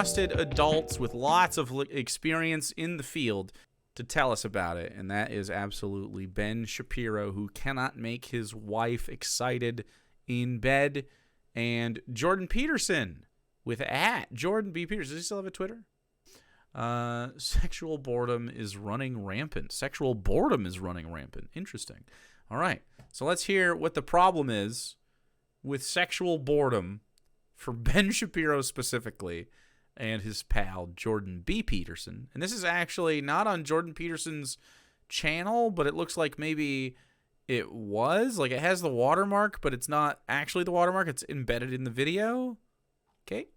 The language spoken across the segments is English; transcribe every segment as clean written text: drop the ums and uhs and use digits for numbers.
trusted adults with lots of experience in the field to tell us about it, and that is absolutely Ben Shapiro, who cannot make his wife excited in bed, and Jordan Peterson with @Jordan B. Peterson. Does he still have a Twitter? Sexual boredom is running rampant. Sexual boredom is running rampant. Interesting. All right, so let's hear what the problem is with sexual boredom for Ben Shapiro specifically and his pal Jordan B. Peterson. And this is actually not on Jordan Peterson's channel, but it looks like maybe it was. Like, it has the watermark, but it's not actually the watermark. It's embedded in the video. Okay.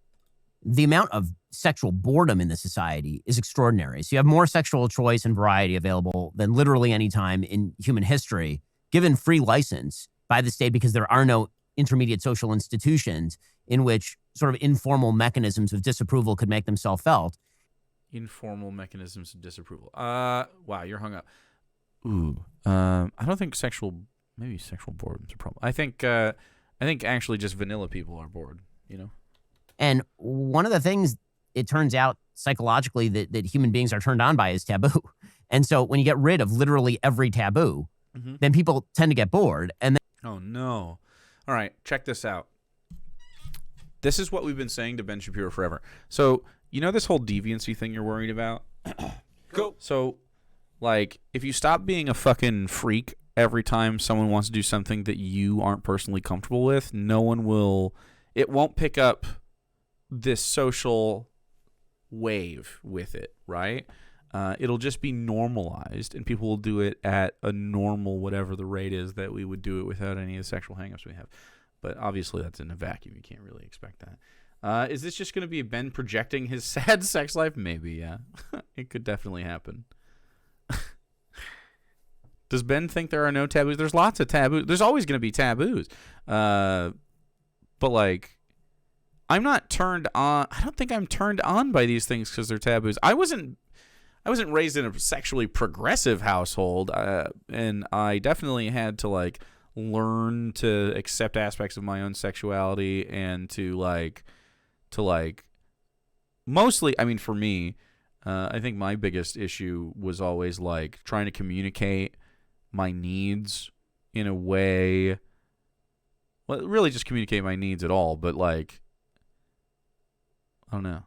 The amount of sexual boredom in the society is extraordinary. So you have more sexual choice and variety available than literally any time in human history, given free license by the state because there are no intermediate social institutions in which sort of informal mechanisms of disapproval could make themselves felt. Informal mechanisms of disapproval. Wow, you're hung up. Ooh. I don't think maybe sexual boredom's a problem. I think actually just vanilla people are bored, you know? And one of the things it turns out psychologically that human beings are turned on by is taboo. And so when you get rid of literally every taboo, then people tend to get bored. And oh, no. All right, check this out. This is what we've been saying to Ben Shapiro forever. So, you know this whole deviancy thing you're worried about? Go. So, like, if you stop being a fucking freak every time someone wants to do something that you aren't personally comfortable with, it won't pick up this social wave with it, right? It'll just be normalized, and people will do it at a normal, whatever the rate is that we would do it without any of the sexual hangups we have. But obviously that's in a vacuum. You can't really expect that. Is this just going to be Ben projecting his sad sex life? Maybe, yeah. It could definitely happen. Does Ben think there are no taboos? There's lots of taboos. There's always going to be taboos. But, like, I'm not turned on. I don't think I'm turned on by these things because they're taboos. I wasn't raised in a sexually progressive household, and I definitely had to, like, learn to accept aspects of my own sexuality and to mostly, I mean, for me, I think my biggest issue was always, like, trying to communicate my needs in a way, well, really just communicate my needs at all, but, like, I don't know.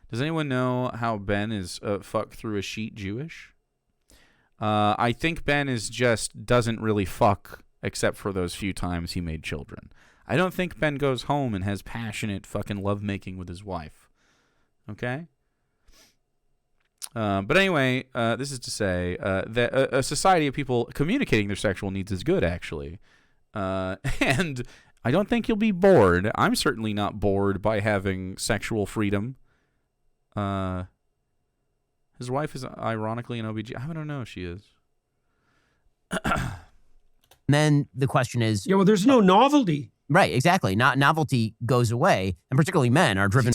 Does anyone know how Ben is fuck through a sheet Jewish? I think Ben doesn't really fuck except for those few times he made children. I don't think Ben goes home and has passionate fucking lovemaking with his wife. Okay? But anyway, this is to say that a society of people communicating their sexual needs is good, actually. And I don't think you'll be bored. I'm certainly not bored by having sexual freedom. His wife is ironically an OBG. I don't know if she is. then the question is... Yeah, well, there's no novelty. Right, exactly. Novelty goes away, and particularly men are driven...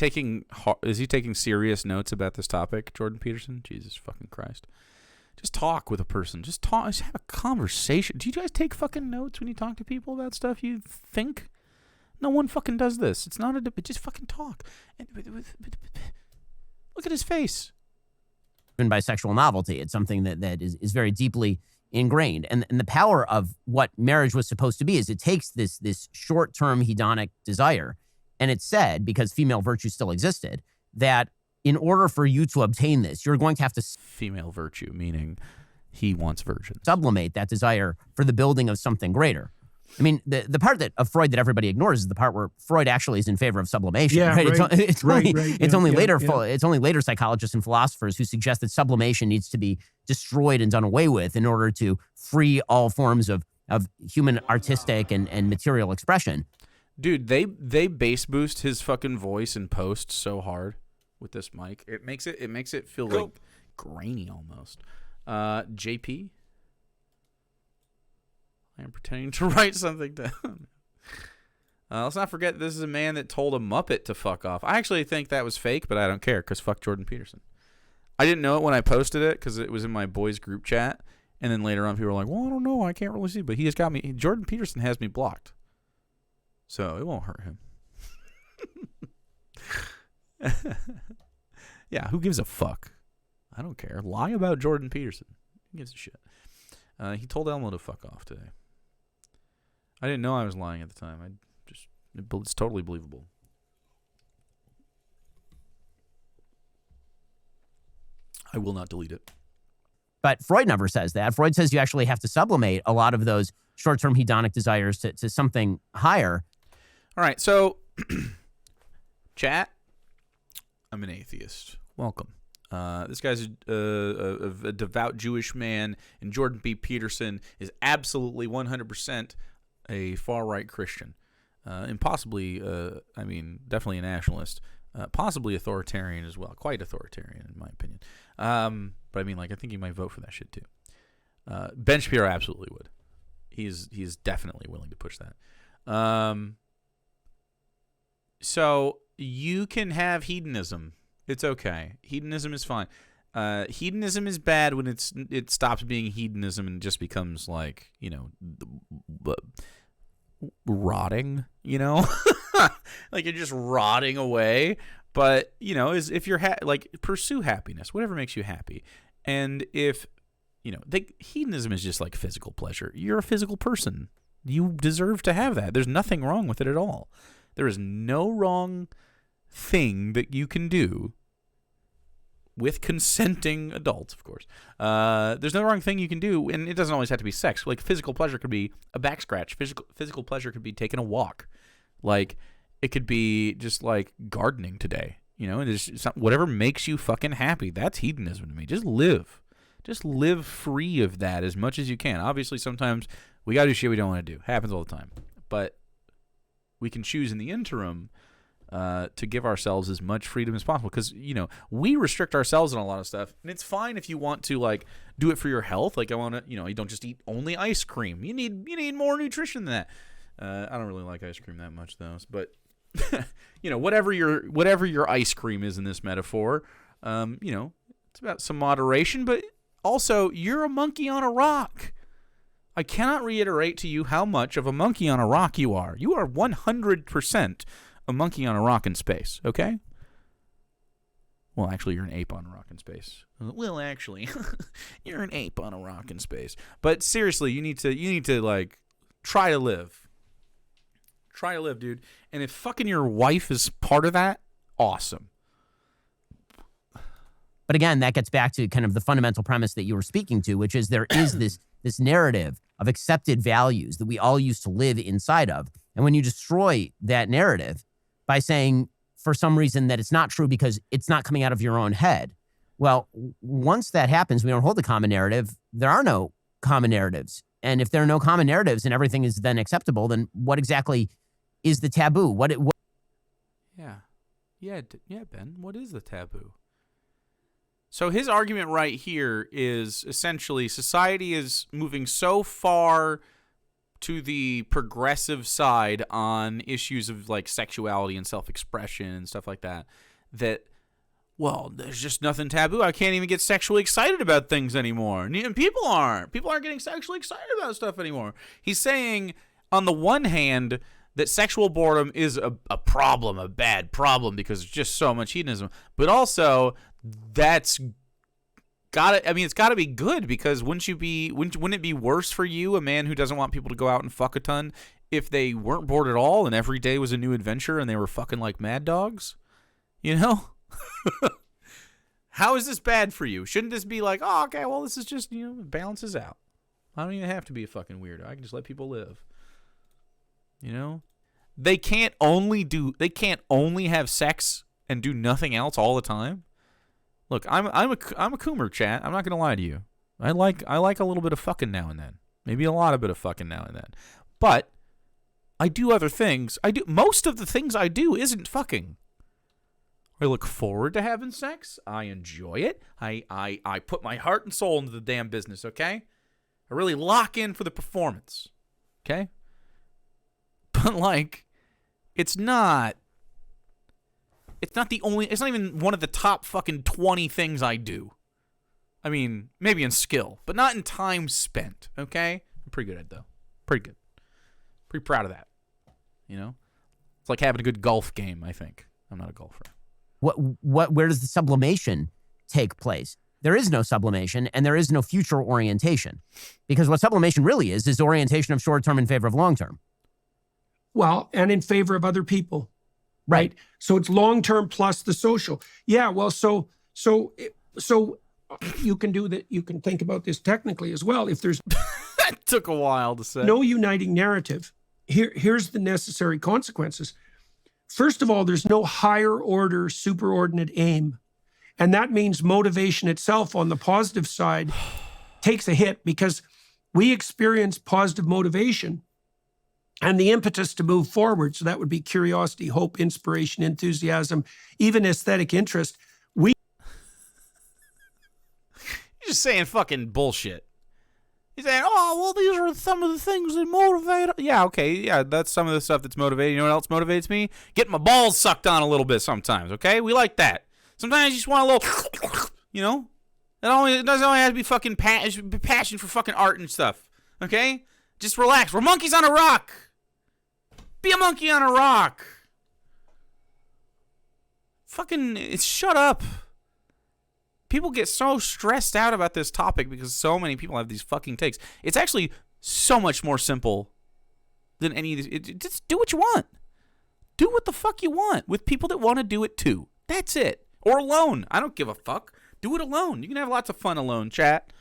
Is he taking serious notes about this topic, Jordan Peterson? Jesus fucking Christ. Just talk with a person. Just talk. Just have a conversation. Do you guys take fucking notes when you talk to people about stuff you think? No one fucking does this. It's not just fucking talk. Look at his face. By sexual novelty. It's something that is very deeply ingrained. And the power of what marriage was supposed to be is it takes this short-term hedonic desire, and it's said, because female virtue still existed, that in order for you to obtain this, you're going to have to... Female virtue, meaning he wants virgins. Sublimate that desire for the building of something greater. I mean, the part of Freud that everybody ignores is the part where Freud actually is in favor of sublimation. Yeah, right? Right. It's only later psychologists and philosophers who suggest that sublimation needs to be destroyed and done away with in order to free all forms of human artistic and material expression. Dude, they bass boost his fucking voice in post so hard with this mic. It makes it feel like grainy almost. JP? I am pretending to write something down. Let's not forget this is a man that told a Muppet to fuck off. I actually think that was fake, but I don't care because fuck Jordan Peterson. I didn't know it when I posted it because it was in my boys group chat. And then later on people were like, well, I don't know. I can't really see. But he has got me. Jordan Peterson has me blocked. So it won't hurt him. Yeah, who gives a fuck? I don't care. Lie about Jordan Peterson. Who gives a shit? He told Elmo to fuck off today. I didn't know I was lying at the time. It's totally believable. I will not delete it. But Freud never says that. Freud says you actually have to sublimate a lot of those short-term hedonic desires to something higher. All right, so chat, I'm an atheist. Welcome. This guy's a devout Jewish man, and Jordan B. Peterson is absolutely 100% a far-right Christian, and possibly, definitely a nationalist, possibly authoritarian as well, quite authoritarian in my opinion. But I think he might vote for that shit too. Ben Shapiro absolutely would. He's definitely willing to push that. So you can have hedonism. It's okay. Hedonism is fine. Hedonism is bad when it stops being hedonism and just becomes like, rotting, like you're just rotting away. But, if you're pursue happiness, whatever makes you happy. And if, hedonism is just like physical pleasure. You're a physical person. You deserve to have that. There's nothing wrong with it at all. There is no wrong thing that you can do with consenting adults, of course. There's no wrong thing you can do, and it doesn't always have to be sex. Like, physical pleasure could be a back scratch. Physical pleasure could be taking a walk. Like, it could be just like gardening today. Whatever makes you fucking happy. That's hedonism to me. Just live. Just live free of that as much as you can. Obviously, sometimes we gotta do shit we don't want to do. Happens all the time. But we can choose in the interim to give ourselves as much freedom as possible, because we restrict ourselves on a lot of stuff, and it's fine if you want to do it for your health. Like, I want to, you don't just eat only ice cream. You need more nutrition than that. I don't really like ice cream that much though, but whatever your ice cream is in this metaphor, it's about some moderation. But also, you're a monkey on a rock. I cannot reiterate to you how much of a monkey on a rock you are. You are 100% a monkey on a rock in space, okay? Well, actually, you're an ape on a rock in space. Well, actually, you're an ape on a rock in space. But seriously, you need to try to live. Try to live, dude. And if fucking your wife is part of that, awesome. But again, that gets back to kind of the fundamental premise that you were speaking to, which is there is this narrative of accepted values that we all used to live inside of. And when you destroy that narrative by saying for some reason that it's not true because it's not coming out of your own head, well, once that happens, we don't hold the common narrative. There are no common narratives. And if there are no common narratives and everything is then acceptable, then what exactly is the taboo? Yeah, Ben, what is the taboo? So his argument right here is essentially society is moving so far to the progressive side on issues of sexuality and self-expression and stuff like that, well, there's just nothing taboo. I can't even get sexually excited about things anymore. And people aren't. People aren't getting sexually excited about stuff anymore. He's saying, on the one hand, that sexual boredom is a problem, a bad problem, because there's just so much hedonism. But also, it's got to be good, because wouldn't it be worse for you, a man who doesn't want people to go out and fuck a ton, if they weren't bored at all and every day was a new adventure and they were fucking like mad dogs? How is this bad for you? Shouldn't this be like, oh, okay, well, this is just, it balances out. I don't even have to be a fucking weirdo. I can just let people live. They can't only have sex and do nothing else all the time. Look, I'm a coomer, chat. I'm not gonna lie to you. I like a little bit of fucking now and then. Maybe a lot of bit of fucking now and then. But I do other things. Most of the things I do isn't fucking. I look forward to having sex. I enjoy it. I put my heart and soul into the damn business, okay? I really lock in for the performance. Okay? But it's not even one of the top fucking 20 things I do. I mean, maybe in skill, but not in time spent, okay? I'm pretty good at it, though. Pretty good. Pretty proud of that. It's like having a good golf game, I think. I'm not a golfer. where does the sublimation take place? There is no sublimation and there is no future orientation, because what sublimation really is orientation of short-term in favor of long-term. Well, and in favor of other people, right? So it's long-term plus the social. Yeah, well, so you can do that. You can think about this technically as well. If there's That took a while to say. no uniting narrative, here's the necessary consequences. First of all, there's no higher order superordinate aim. And that means motivation itself on the positive side takes a hit, because we experience positive motivation and the impetus to move forward. So that would be curiosity, hope, inspiration, enthusiasm, even aesthetic interest. You're just saying fucking bullshit. He's saying, oh, well, these are some of the things that motivate. Yeah, okay. Yeah, that's some of the stuff that's motivating. You know what else motivates me? Getting my balls sucked on a little bit sometimes, okay? We like that. Sometimes you just want a little, you know? It doesn't only have to be fucking passion for fucking art and stuff, okay? Just relax. We're monkeys on a rock. Be a monkey on a rock. Fucking, shut up. People get so stressed out about this topic because so many people have these fucking takes. It's actually so much more simple than any of these. Just do what you want. Do what the fuck you want with people that want to do it too. That's it. Or alone. I don't give a fuck. Do it alone. You can have lots of fun alone, chat.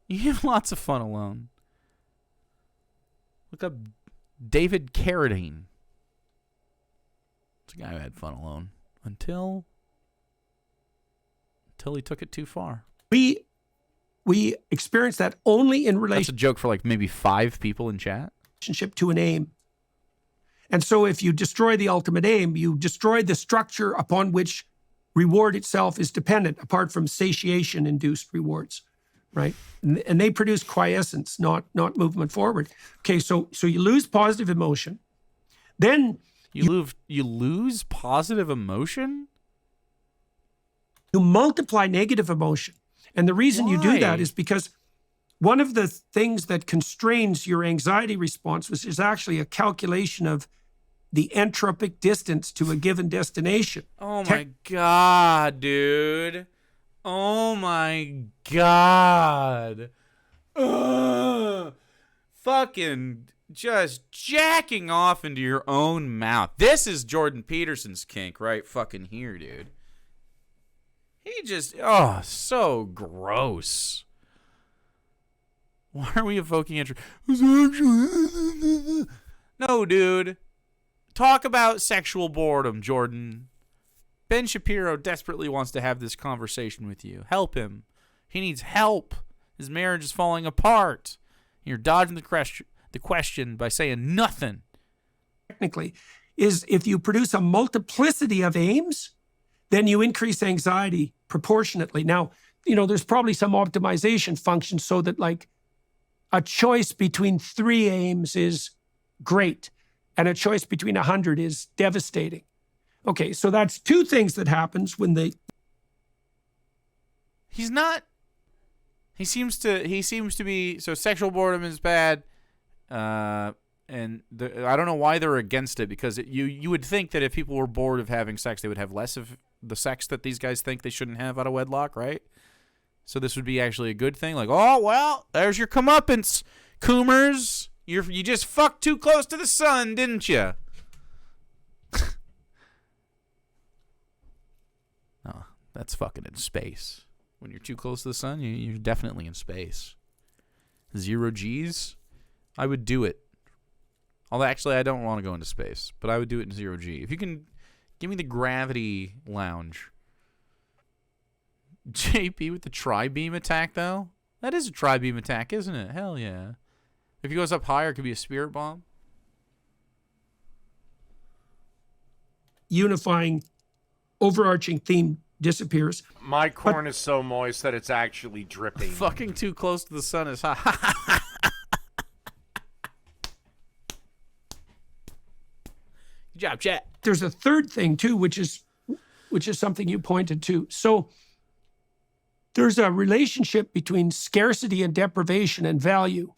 You can have lots of fun alone. Look up David Carradine. It's a guy who had fun alone until he took it too far. We experience that only in That's a joke for like maybe 5 people in chat. relationship to an aim. And so if you destroy the ultimate aim, you destroy the structure upon which reward itself is dependent, apart from satiation-induced rewards, right? And they produce quiescence, not movement forward. Okay, so you lose positive emotion. Then You lose positive emotion? you multiply negative emotion. And the reason you do that Why? is because one of the things that constrains your anxiety response is actually a calculation of the entropic distance to a given destination. Oh my god, dude. Oh my god. Ugh. Fucking just jacking off into your own mouth. This is Jordan Peterson's kink right fucking here, dude. He just, so gross. Why are we evoking interest? No, dude. Talk about sexual boredom, Jordan. Ben Shapiro desperately wants to have this conversation with you. Help him. He needs help. His marriage is falling apart. You're dodging the question by saying nothing. Technically, is if you produce a multiplicity of aims, then you increase anxiety proportionately. Now, there's probably some optimization function so that like a choice between 3 aims is great and a choice between 100 is devastating. Okay, so that's 2 things that happens when He seems to be, so sexual boredom is bad. I don't know why they're against it, because you would think that if people were bored of having sex, they would have less of the sex that these guys think they shouldn't have out of wedlock, right? So this would be actually a good thing. Like, oh, well, there's your comeuppance, coomers. You just fucked too close to the sun, didn't you? No, that's fucking in space. When you're too close to the sun, you're definitely in space. 0 Gs? I would do it. Although, actually, I don't want to go into space, but I would do it in 0 G. If you can give me the gravity lounge. JP with the tri-beam attack, though? That is a tri-beam attack, isn't it? Hell yeah. If he goes up higher, it could be a spirit bomb. unifying, overarching theme disappears. My corn is so moist that it's actually dripping. Fucking too close to the sun is hot. Good job, chat. There's a third thing too, which is something you pointed to. So there's a relationship between scarcity and deprivation and value,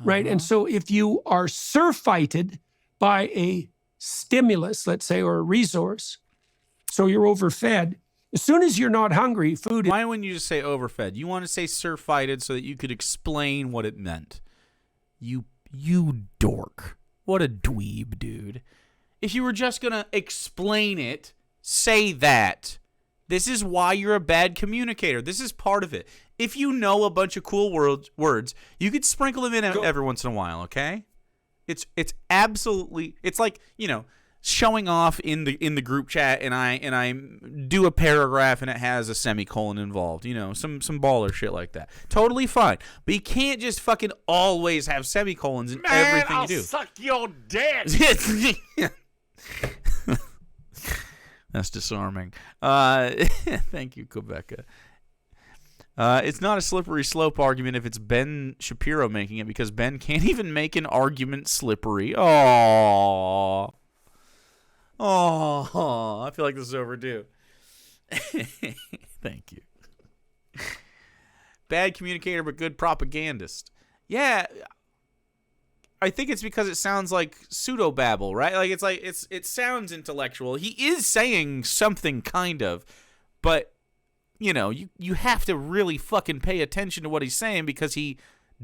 right? And so if you are surfeited by a stimulus, let's say, or a resource, so you're overfed. As soon as you're not hungry, food. Why wouldn't you just say overfed? You want to say surfeited so that you could explain what it meant. You dork. What a dweeb, dude. If you were just going to explain it, say that. This is why you're a bad communicator. This is part of it. If you know a bunch of cool words, you could sprinkle them in every once in a while, okay? It's absolutely, it's like, you know, showing off in the group chat, and I do a paragraph and it has a semicolon involved, you know, some baller shit like that. Totally fine. But you can't just fucking always have semicolons in everything you do. I'll suck your dick. That's disarming. Thank you, Quebeca. It's not a slippery slope argument if it's Ben Shapiro making it, because Ben can't even make an argument slippery. Oh, I feel like this is overdue. Thank you. Bad communicator, but good propagandist. Yeah, I think it's because it sounds like pseudo-babble, right? Like it sounds intellectual. He is saying something kind of, but you know, you have to really fucking pay attention to what he's saying, because he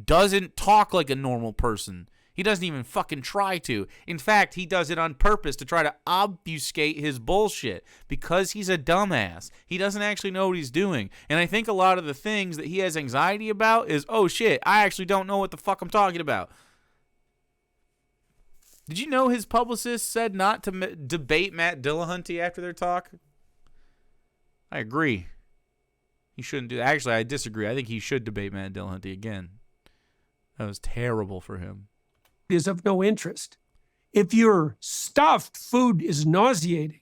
doesn't talk like a normal person. He doesn't even fucking try to. In fact, he does it on purpose to try to obfuscate his bullshit, because he's a dumbass. He doesn't actually know what he's doing. And I think a lot of the things that he has anxiety about is, oh shit, I actually don't know what the fuck I'm talking about. Did you know his publicist said not to debate Matt Dillahunty after their talk? I agree. He shouldn't do that. Actually, I disagree. I think he should debate Matt Dillahunty again. That was terrible for him. Is of no interest. If you're stuffed, food is nauseating.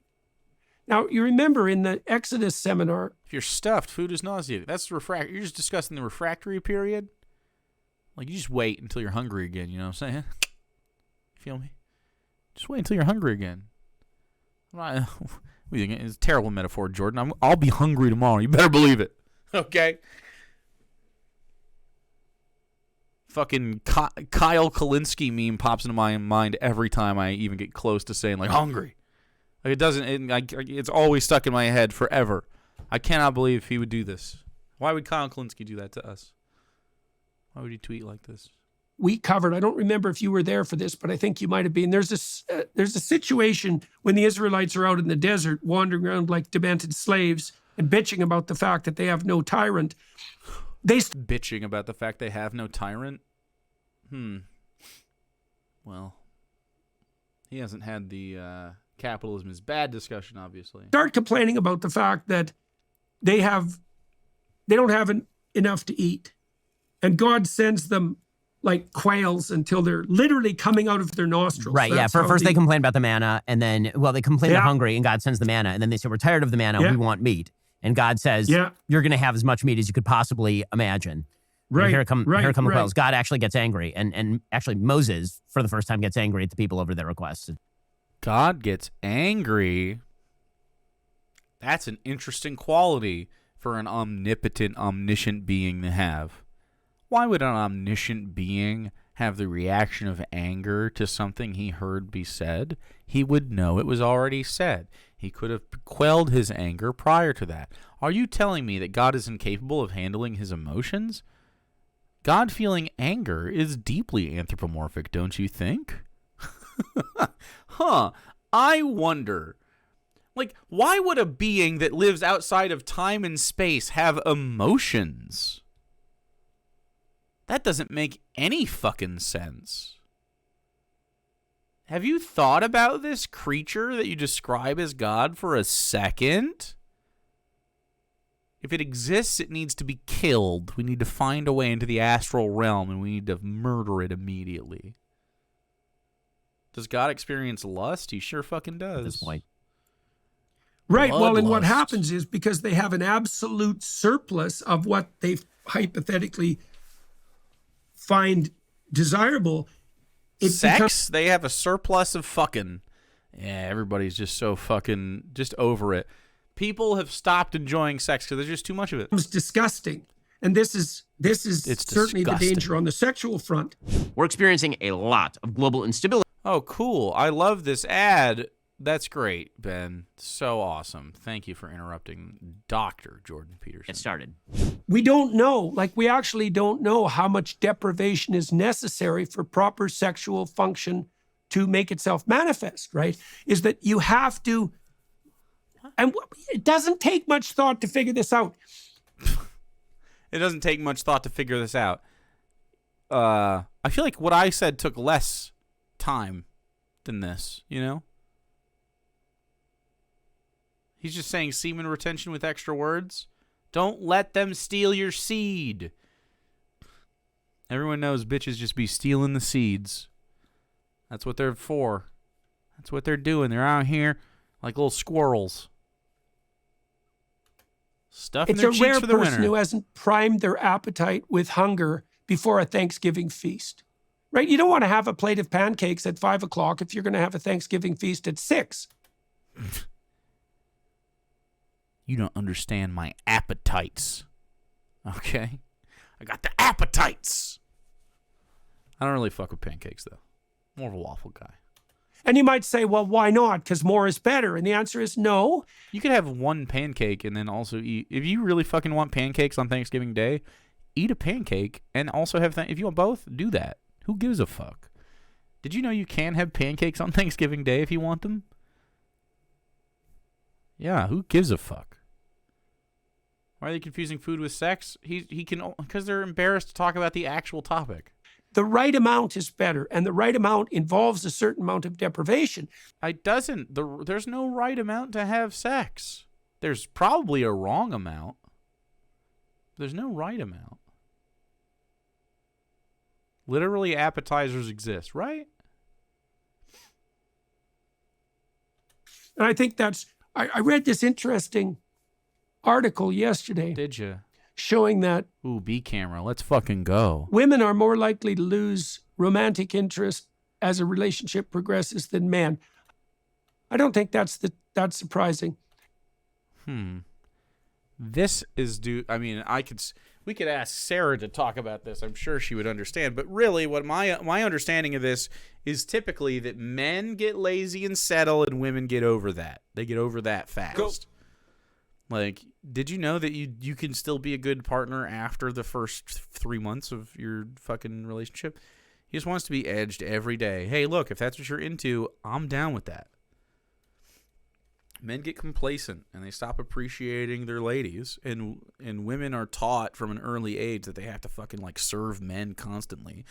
Now, you remember in the Exodus seminar. If you're stuffed, food is nauseating. That's refractory. You're just discussing the refractory period. Like, you just wait until you're hungry again. You know what I'm saying? Feel me? Just wait until you're hungry again. It's a terrible metaphor, Jordan. I'll be hungry tomorrow. You better believe it. Okay? Fucking Kyle Kalinske meme pops into my mind every time I even get close to saying, like, hungry. Like, it's always stuck in my head forever. I cannot believe he would do this. Why would Kyle Kalinske do that to us? Why would he tweet like this? We covered, I don't remember if you were there for this, but I think you might have been. There's a situation when the Israelites are out in the desert wandering around like demented slaves and bitching about the fact that they have no tyrant. Bitching about the fact they have no tyrant? Well, he hasn't had the capitalism is bad discussion, obviously. Start complaining about the fact that they don't have enough to eat. And God sends them like quails until they're literally coming out of their nostrils. Right, yeah. First they complain about the manna, and then, they complain they're hungry, and God sends the manna, and then they say, we're tired of the manna, we want meat. And God says, you're going to have as much meat as you could possibly imagine. Right, and here come the quails. God actually gets angry, and actually Moses, for the first time, gets angry at the people over their requests. God gets angry? That's an interesting quality for an omnipotent, omniscient being to have. Why would an omniscient being have the reaction of anger to something he heard be said? He would know it was already said. He could have quelled his anger prior to that. Are you telling me that God is incapable of handling his emotions? God feeling anger is deeply anthropomorphic, don't you think? I wonder. Like, why would a being that lives outside of time and space have emotions? That doesn't make any fucking sense. Have you thought about this creature that you describe as God for a second? If it exists, it needs to be killed. We need to find a way into the astral realm, and we need to murder it immediately. Does God experience lust? He sure fucking does. At this point. Right. Well, and what happens is, because they have an absolute surplus of what they hypothetically find desirable, sex? They have a surplus of fucking. Yeah, everybody's just so fucking just over it. People have stopped enjoying sex because there's just too much of it. It's disgusting. And this is certainly the danger on the sexual front. We're experiencing a lot of global instability. Oh, cool. I love this ad That's great, Ben. So awesome. Thank you for interrupting Dr. Jordan Peterson. Get started. We don't know, like we actually don't know how much deprivation is necessary for proper sexual function to make itself manifest, right? Is that you have to, and it doesn't take much thought to figure this out. It doesn't take much thought to figure this out. I feel like what I said took less time than this, you know? He's just saying semen retention with extra words. Don't let them steal your seed. Everyone knows bitches just be stealing the seeds. That's what they're for. That's what they're doing. They're out here like little squirrels. Stuffing It's their a cheeks rare for the person winter. who hasn't primed their appetite with hunger before a Thanksgiving feast, right? You don't want to have a plate of pancakes at 5 o'clock if you're going to have a Thanksgiving feast at 6. You don't understand my appetites. Okay? I got the appetites. I don't really fuck with pancakes, though. More of a waffle guy. And you might say, well, why not? Because more is better. And the answer is no. You could have one pancake and then also eat. If you really fucking want pancakes on Thanksgiving Day, eat a pancake and also have. If you want both, do that. Who gives a fuck? Did you know you can have pancakes on Thanksgiving Day if you want them? Yeah, who gives a fuck? Why are they confusing food with sex? He can, because they're embarrassed to talk about the actual topic. The right amount is better, and the right amount involves a certain amount of deprivation. There's no right amount to have sex. There's probably a wrong amount. There's no right amount. Literally, appetizers exist, right? And I think I read this interesting article yesterday Did you? showing that Ooh, B camera. Let's fucking go. women are more likely to lose romantic interest as a relationship progresses than men. I don't think that's surprising. This is due. I mean, we could ask Sarah to talk about this. I'm sure she would understand. But really, what my understanding of this is typically that men get lazy and settle, and women get over that. They get over that fast. Go. Like, did you know that you can still be a good partner after the first 3 months of your fucking relationship? He just wants to be edged every day. Hey, look, if that's what you're into, I'm down with that. Men get complacent and they stop appreciating their ladies, and women are taught from an early age that they have to fucking like serve men constantly,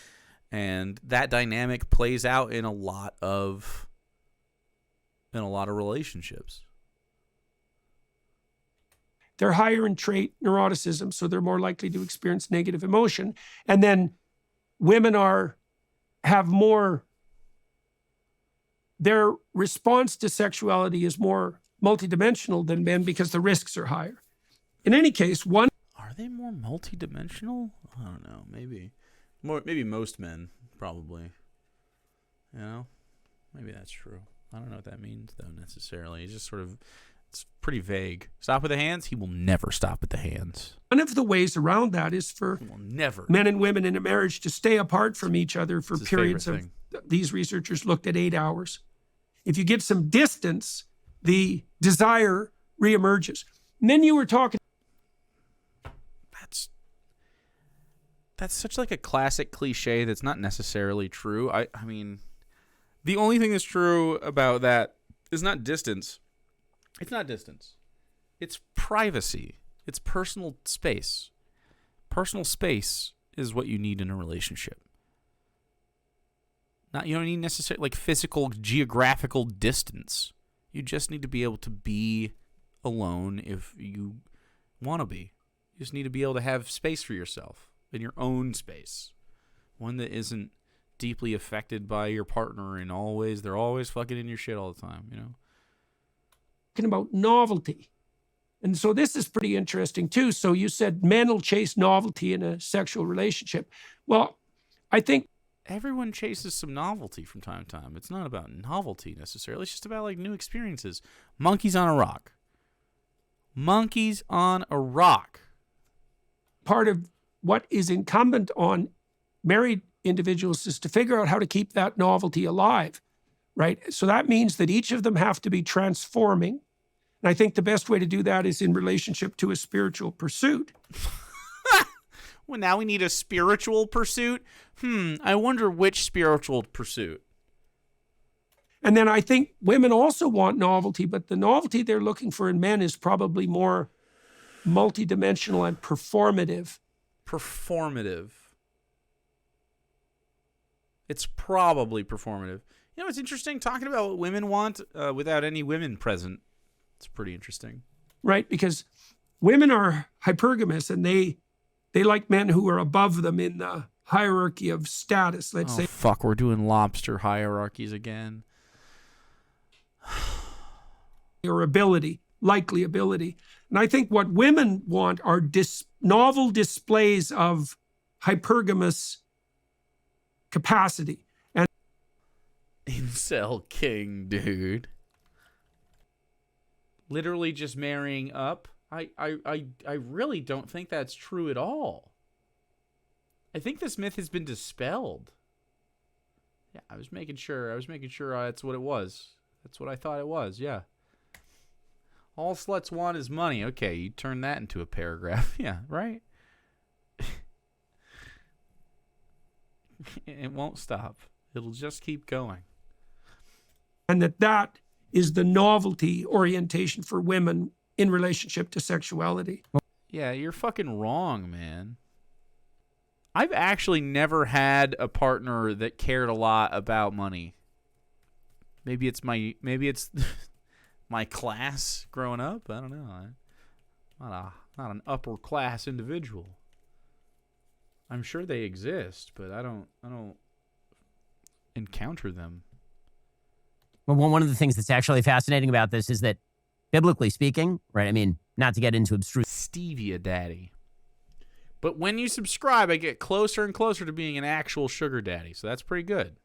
and that dynamic plays out in a lot of relationships. They're higher in trait neuroticism, so they're more likely to experience negative emotion. And then women have more, their response to sexuality is more multidimensional than men because the risks are higher. In any case, Are they more multidimensional? I don't know. Maybe most men probably. You know, maybe that's true. I don't know what that means though necessarily. It's just sort of. It's pretty vague. Stop with the hands? He will never stop with the hands. one of the ways around that is for He will never. men and women in a marriage to stay apart from each other for It's his periods favorite of, these researchers looked at 8 hours. If you get some distance, the desire reemerges. And then you were talking. That's such like a classic cliche that's not necessarily true. I mean, the only thing that's true about that is not distance. It's not distance. It's privacy. It's personal space. Personal space is what you need in a relationship. You don't need necessarily like physical, geographical distance. You just need to be able to be alone if you want to be. You just need to be able to have space for yourself, in your own space. One that isn't deeply affected by your partner and they're always fucking in your shit all the time, you know? About novelty. And so this is pretty interesting too. So you said men will chase novelty in a sexual relationship. Well, I think everyone chases some novelty from time to time. It's not about novelty necessarily. It's just about like new experiences. Monkeys on a rock. Monkeys on a rock. part of what is incumbent on married individuals is to figure out how to keep that novelty alive, right? So that means that each of them have to be transforming. And I think the best way to do that is in relationship to a spiritual pursuit. Well, now we need a spiritual pursuit. I wonder which spiritual pursuit. And then I think women also want novelty, but the novelty they're looking for in men is probably more multidimensional and performative. Performative. It's probably performative. You know, it's interesting talking about what women want without any women present. It's pretty interesting. Right? Because women are hypergamous and they like men who are above them in the hierarchy of status, let's say. Fuck, we're doing lobster hierarchies again. Or ability, likely ability. And I think what women want are novel displays of hypergamous capacity. And Incel king, dude. Literally just marrying up. I really don't think that's true at all. I think this myth has been dispelled. Yeah, I was making sure that's what it was. That's what I thought it was, yeah. All sluts want is money. Okay, you turn that into a paragraph. Yeah, right? It won't stop. It'll just keep going. And that is the novelty orientation for women in relationship to sexuality. Yeah, you're fucking wrong, man. I've actually never had a partner that cared a lot about money. Maybe it's my class growing up. I don't know. I'm not an upper class individual. I'm sure they exist, but I don't encounter them. Well, one of the things that's actually fascinating about this is that, biblically speaking, right? I mean, not to get into abstruse Stevia daddy. But when you subscribe, I get closer and closer to being an actual sugar daddy. So that's pretty good.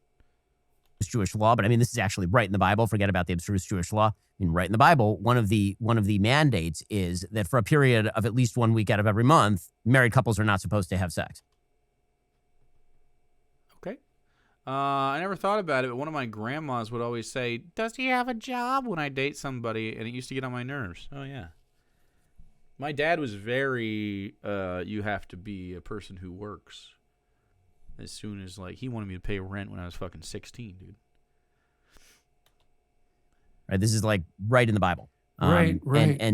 Jewish law, but I mean, this is actually right in the Bible. Forget about the abstruse Jewish law. I mean, right in the Bible, one of the mandates is that for a period of at least 1 week out of every month, married couples are not supposed to have sex. Okay. I never thought about it, but one of my grandmas would always say, "Does he have a job?" when I date somebody, and it used to get on my nerves. Oh, yeah. My dad was very, you have to be a person who works. As soon as, he wanted me to pay rent when I was fucking 16, dude. Right, this is right in the Bible. Right.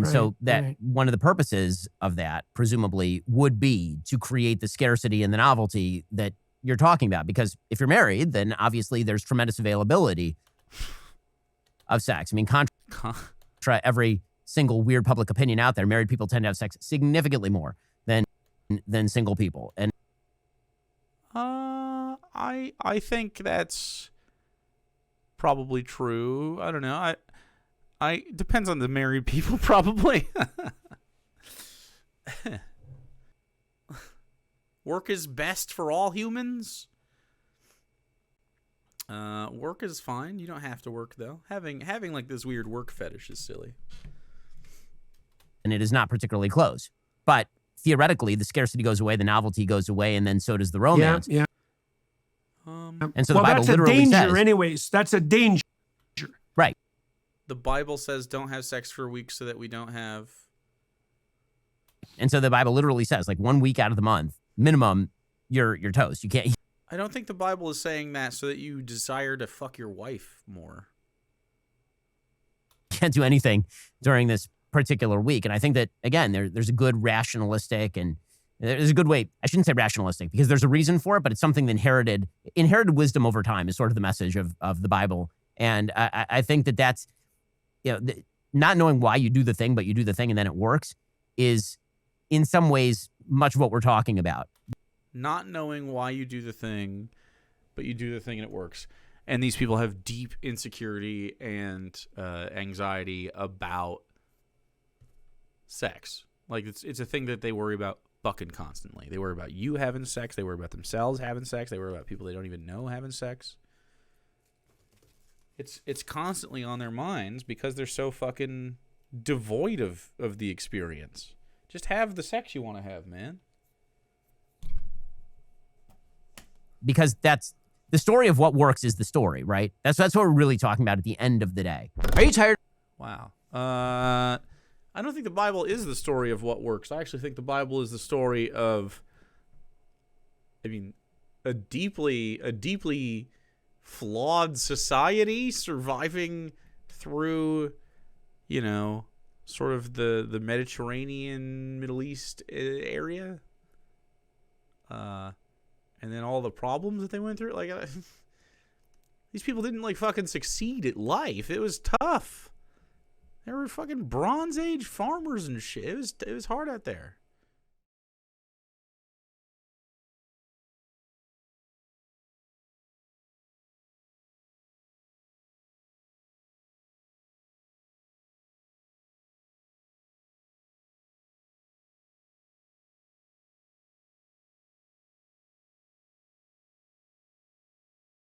So one of the purposes of that, presumably, would be to create the scarcity and the novelty that you're talking about. Because if you're married, then obviously there's tremendous availability of sex. I mean, contra every single weird public opinion out there, married people tend to have sex significantly more than single people. And I think that's probably true. I don't know. I depends on the married people, probably. Work is best for all humans. Work is fine. You don't have to work though. Having this weird work fetish is silly. And it is not particularly close. But theoretically, the scarcity goes away, the novelty goes away, and then so does the romance. Yeah. And so the Bible that's a literally danger says, anyways. That's a danger. right. The Bible says don't have sex for a week so that we don't have. And so the Bible literally says, 1 week out of the month, minimum, you're toast. You can't. I don't think the Bible is saying that so that you desire to fuck your wife more. Can't do anything during this particular week. And I think that, again, there's a good rationalistic and there's a good way. I shouldn't say rationalistic because there's a reason for it, but it's something that inherited wisdom over time is sort of the message of the Bible. And I think that's, not knowing why you do the thing, but you do the thing and then it works is in some ways much of what we're talking about. Not knowing why you do the thing, but you do the thing and it works. And these people have deep insecurity and anxiety about sex. It's a thing that they worry about fucking constantly. They worry about you having sex. They worry about themselves having sex. They worry about people they don't even know having sex. It's constantly on their minds because they're so fucking devoid of the experience. Just have the sex you want to have, man. Because that's The story of what works is the story, right? That's what we're really talking about at the end of the day. Are you tired? Wow. I don't think the Bible is the story of what works. I actually think the Bible is the story of, I mean, a deeply flawed society surviving through, you know, sort of the Mediterranean, Middle East area. And then all the problems that they went through. Like, these people didn't, like, fucking succeed at life. It was tough. They were fucking Bronze Age farmers and shit. It was hard out there.